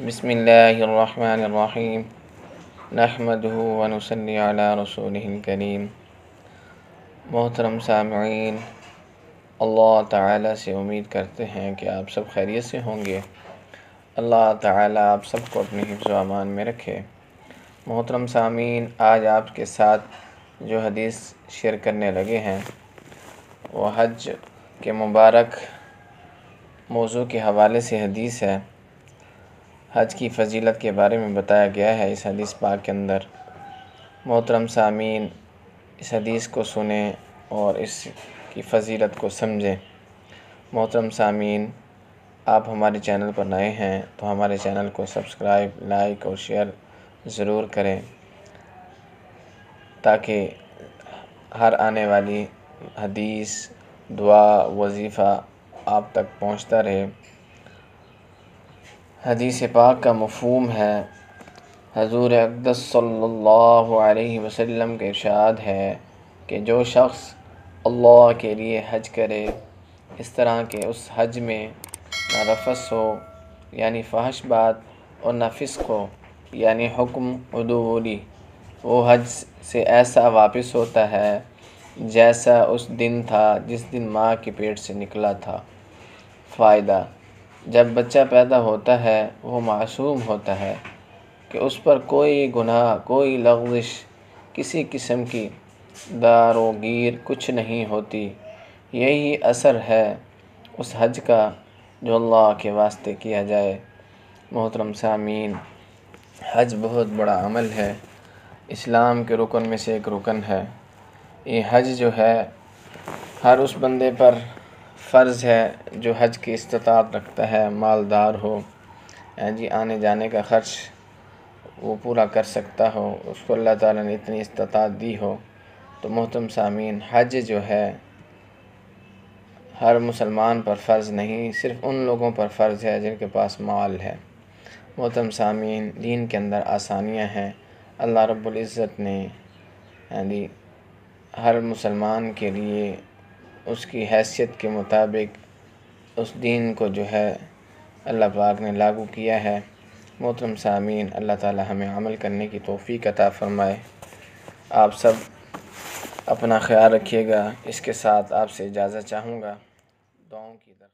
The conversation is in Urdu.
بسم اللہ الرحمن الرحیم نحمدہ ونصلی علی رسولہ الکریم۔ محترم سامعین، اللہ تعالیٰ سے امید کرتے ہیں کہ آپ سب خیریت سے ہوں گے۔ اللہ تعالیٰ آپ سب کو اپنی حفظ و امان میں رکھے۔ محترم سامعین، آج آپ کے ساتھ جو حدیث شیئر کرنے لگے ہیں وہ حج کے مبارک موضوع کے حوالے سے حدیث ہے۔ حج کی فضیلت کے بارے میں بتایا گیا ہے اس حدیث پاک کے اندر۔ محترم سامعین، اس حدیث کو سنیں اور اس کی فضیلت کو سمجھیں۔ محترم سامعین، آپ ہمارے چینل پر نئے ہیں تو ہمارے چینل کو سبسکرائب، لائک اور شیئر ضرور کریں تاکہ ہر آنے والی حدیث، دعا، وظیفہ آپ تک پہنچتا رہے۔ حدیث پاک کا مفہوم ہے، حضور اقدس صلی اللہ علیہ وسلم کا ارشاد ہے کہ جو شخص اللہ کے لیے حج کرے، اس طرح کہ اس حج میں نہ رفث ہو یعنی فحش بات اور نہ فسق ہو یعنی حکم عدولی، وہ حج سے ایسا واپس ہوتا ہے جیسا اس دن تھا جس دن ماں کے پیٹ سے نکلا تھا۔ فائدہ: جب بچہ پیدا ہوتا ہے وہ معصوم ہوتا ہے کہ اس پر کوئی گناہ، کوئی لغزش، کسی قسم کی دار و گیر کچھ نہیں ہوتی۔ یہی اثر ہے اس حج کا جو اللہ کے واسطے کیا جائے۔ محترم سامعین، حج بہت بڑا عمل ہے، اسلام کے رکن میں سے ایک رکن ہے۔ یہ حج جو ہے ہر اس بندے پر فرض ہے جو حج کی استطاعت رکھتا ہے، مالدار ہو، آنے جانے کا خرچ وہ پورا کر سکتا ہو، اس کو اللہ تعالیٰ نے اتنی استطاعت دی ہو۔ تو محترم سامعین، حج جو ہے ہر مسلمان پر فرض نہیں، صرف ان لوگوں پر فرض ہے جن کے پاس مال ہے۔ محترم سامعین، دین کے اندر آسانیاں ہیں۔ اللہ رب العزت نے ہر مسلمان کے لیے اس کی حیثیت کے مطابق اس دین کو جو ہے اللہ پاک نے لاگو کیا ہے۔ محترم سامعین، اللہ تعالی ہمیں عمل کرنے کی توفیق عطا فرمائے۔ آپ سب اپنا خیال رکھیے گا۔ اس کے ساتھ آپ سے اجازت چاہوں گا، دعاؤں کی طرف۔